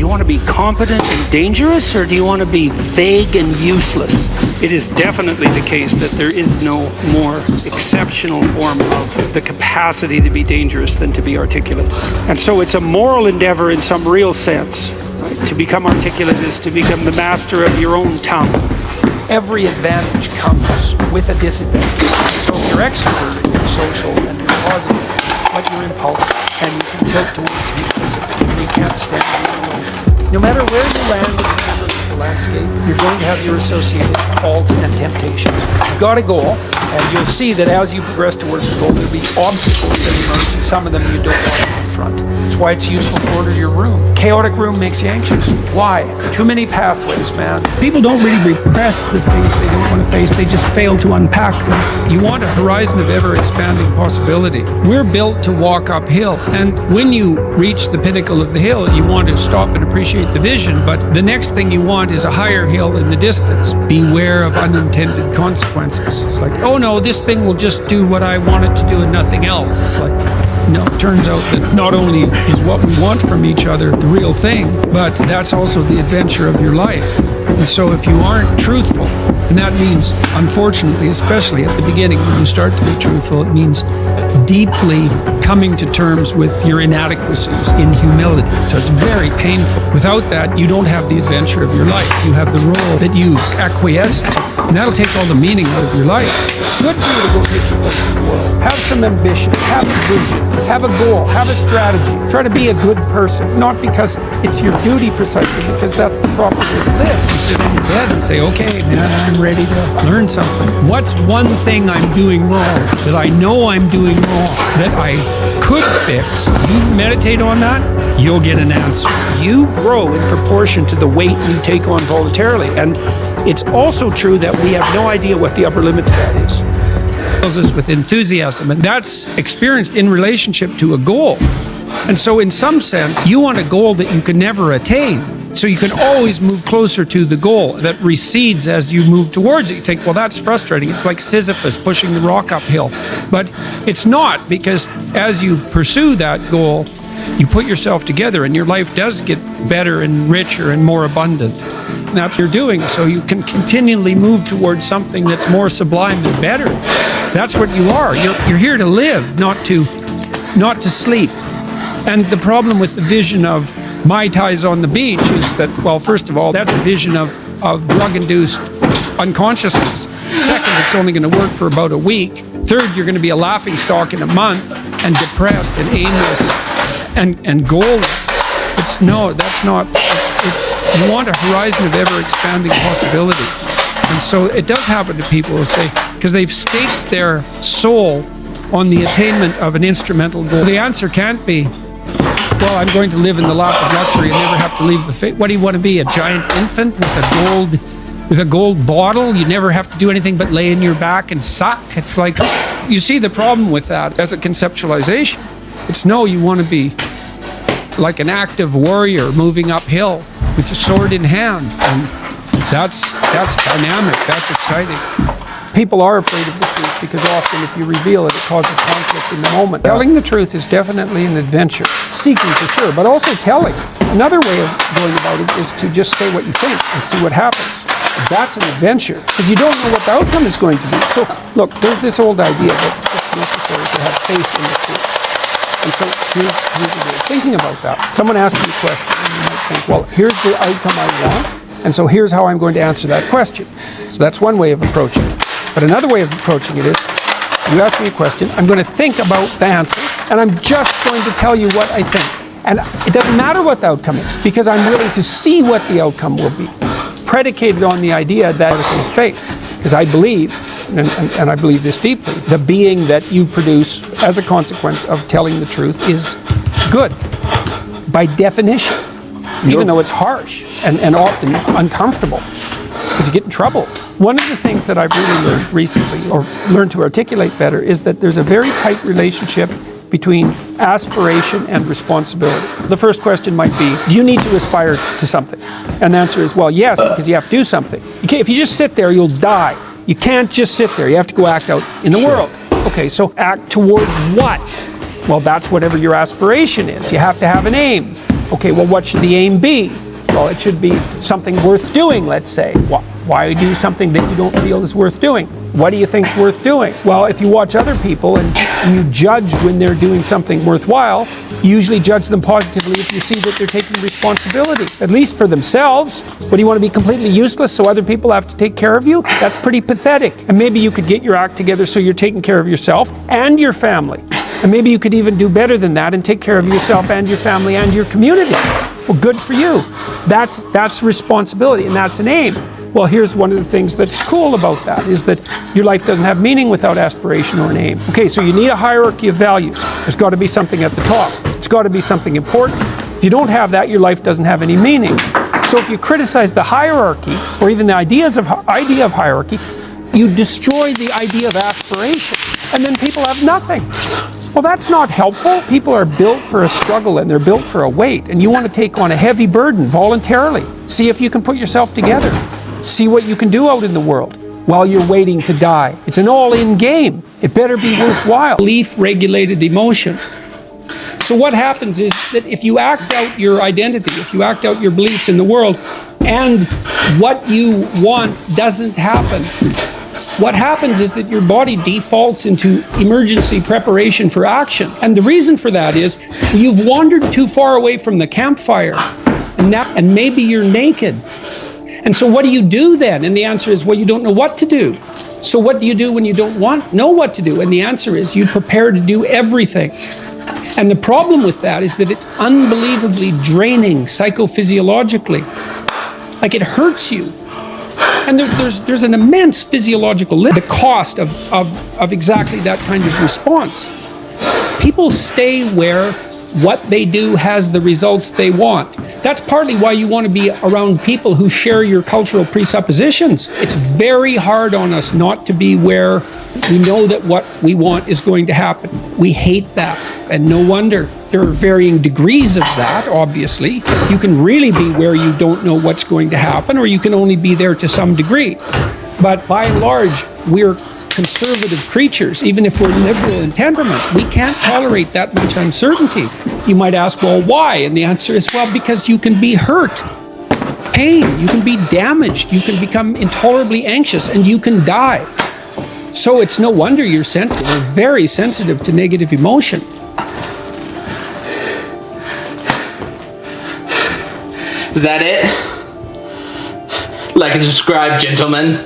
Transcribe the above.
you want to be competent and dangerous, or do you want to be vague and useless? It is definitely the case that there is no more exceptional form of the capacity to be dangerous than to be articulate. And so it's a moral endeavor in some real sense. Right? To become articulate is to become the master of your own tongue. Every advantage comes with a disadvantage. So if you're extroverted, you're social, and you're positive, but you're impulsive, and you can tilt towards people, and you can't stand alone. No matter where you land in the landscape, you're going to have your associated faults and temptations. You've got a goal, and you'll see that as you progress towards the goal, there'll be obstacles that emerge, and some of them you don't want to confront. That's why it's useful to order your room. Chaotic room makes you anxious. Why? Too many pathways, man. People don't really repress the things they don't want to face, they just fail to unpack them. You want a horizon of ever-expanding possibility. We're built to walk uphill, and when you reach the pinnacle of the hill, you want to stop and appreciate the vision, but the next thing you want is a higher hill in the distance. Beware of unintended consequences. It's like, oh no, this thing will just do what I want it to do and nothing else. It's like, no, it turns out that not only is what we want from each other the real thing, but that's also the adventure of your life. And so if you aren't truthful, and that means, unfortunately, especially at the beginning, when you start to be truthful, it means deeply coming to terms with your inadequacies in humility. So it's very painful. Without that, you don't have the adventure of your life. You have the role that you acquiesce to, and that'll take all the meaning out of your life. Good for you to go take your place in the world. Have some ambition, have a vision, have a goal, have a strategy. Try to be a good person, not because it's your duty precisely, because that's the proper way to live. You sit in your bed and say, okay, man, I'm ready to learn something. What's one thing I'm doing wrong that I know I'm doing wrong that I could fix? You meditate on that, you'll get an answer. You grow in proportion to the weight you take on voluntarily. And it's also true that we have no idea what the upper limit to that is. Fills us with enthusiasm, and that's experienced in relationship to a goal. And so in some sense, you want a goal that you can never attain. So you can always move closer to the goal that recedes as you move towards it. You think, well, that's frustrating. It's like Sisyphus pushing the rock uphill. But it's not, because as you pursue that goal, you put yourself together and your life does get better and richer and more abundant. And that's what you're doing. So you can continually move towards something that's more sublime and better. That's what you are. You're here to live, not to sleep. And the problem with the vision of Mai Tais on the beach is that, well, first of all, that's a vision of drug-induced unconsciousness. Second, it's only going to work for about a week. Third, you're going to be a laughingstock in a month and depressed and aimless and goalless. That's not. You want a horizon of ever-expanding possibility. And so it does happen to people because they've staked their soul on the attainment of an instrumental goal. The answer can't be, well, I'm going to live in the lap of luxury and never have to leave the faith. What do you want to be, a giant infant with a gold bottle? You never have to do anything but lay in your back and suck. It's like, you see the problem with that as a conceptualization. It's no, you want to be like an active warrior moving uphill with your sword in hand. And that's dynamic, that's exciting. People are afraid of the truth because often if you reveal it, it causes conflict in the moment. Telling the truth is definitely an adventure. Seeking for sure, but also telling. Another way of going about it is to just say what you think and see what happens. That's an adventure because you don't know what the outcome is going to be. So look, there's this old idea that it's necessary to have faith in the truth. And so here's a way of thinking about that. Someone asks you a question and you might think, well, here's the outcome I want, and so here's how I'm going to answer that question. So that's one way of approaching it. But another way of approaching it is, you ask me a question, I'm going to think about the answer, and I'm just going to tell you what I think. And it doesn't matter what the outcome is, because I'm willing to see what the outcome will be, predicated on the idea that article of faith. Because I believe, and I believe this deeply, the being that you produce as a consequence of telling the truth is good, by definition, even though it's harsh and often uncomfortable, because you get in trouble. One of the things that I've really learned recently, or learned to articulate better, is that there's a very tight relationship between aspiration and responsibility. The first question might be, do you need to aspire to something? And the answer is, well, yes, because you have to do something. If you just sit there, you'll die. You can't just sit there. You have to go act out in the world. Okay, so act towards what? Well, that's whatever your aspiration is. You have to have an aim. Okay, well, what should the aim be? Well, it should be something worth doing, let's say. Why do something that you don't feel is worth doing? What do you think's worth doing? Well, if you watch other people and you judge when they're doing something worthwhile, you usually judge them positively if you see that they're taking responsibility, at least for themselves. What, do you want to be completely useless so other people have to take care of you? That's pretty pathetic. And maybe you could get your act together so you're taking care of yourself and your family. And maybe you could even do better than that and take care of yourself and your family and your community. Well, good for you. That's responsibility, and that's an aim. Well, here's one of the things that's cool about that, is that your life doesn't have meaning without aspiration or an aim. Okay, so you need a hierarchy of values. There's got to be something at the top. It's got to be something important. If you don't have that, your life doesn't have any meaning. So if you criticize the hierarchy, or even the idea of hierarchy, you destroy the idea of aspiration, and then people have nothing. Well, that's not helpful. People are built for a struggle, and they're built for a weight, and you want to take on a heavy burden voluntarily. See if you can put yourself together. See what you can do out in the world while you're waiting to die. It's an all-in game. It better be worthwhile. Belief-regulated emotion. So what happens is that if you act out your identity, if you act out your beliefs in the world, and what you want doesn't happen, what happens is that your body defaults into emergency preparation for action. And the reason for that is you've wandered too far away from the campfire, and maybe you're naked. And so what do you do then? And the answer is, well, you don't know what to do. So what do you do when you don't know what to do? And the answer is, you prepare to do everything. And the problem with that is that it's unbelievably draining psychophysiologically. Like, it hurts you. And there's an immense physiological lift, the cost of exactly that kind of response. People stay where what they do has the results they want. That's partly why you want to be around people who share your cultural presuppositions. It's very hard on us not to be where we know that what we want is going to happen. We hate that, and no wonder. There are varying degrees of that, obviously. You can really be where you don't know what's going to happen, or you can only be there to some degree. But by and large, we're conservative creatures, even if we're liberal in temperament. We can't tolerate that much uncertainty. You might ask, well, why? And the answer is, well, because you can be hurt, pain, you can be damaged, you can become intolerably anxious, and you can die. So it's no wonder you're sensitive. We're very sensitive to negative emotion. Is that it? Like and subscribe, gentlemen.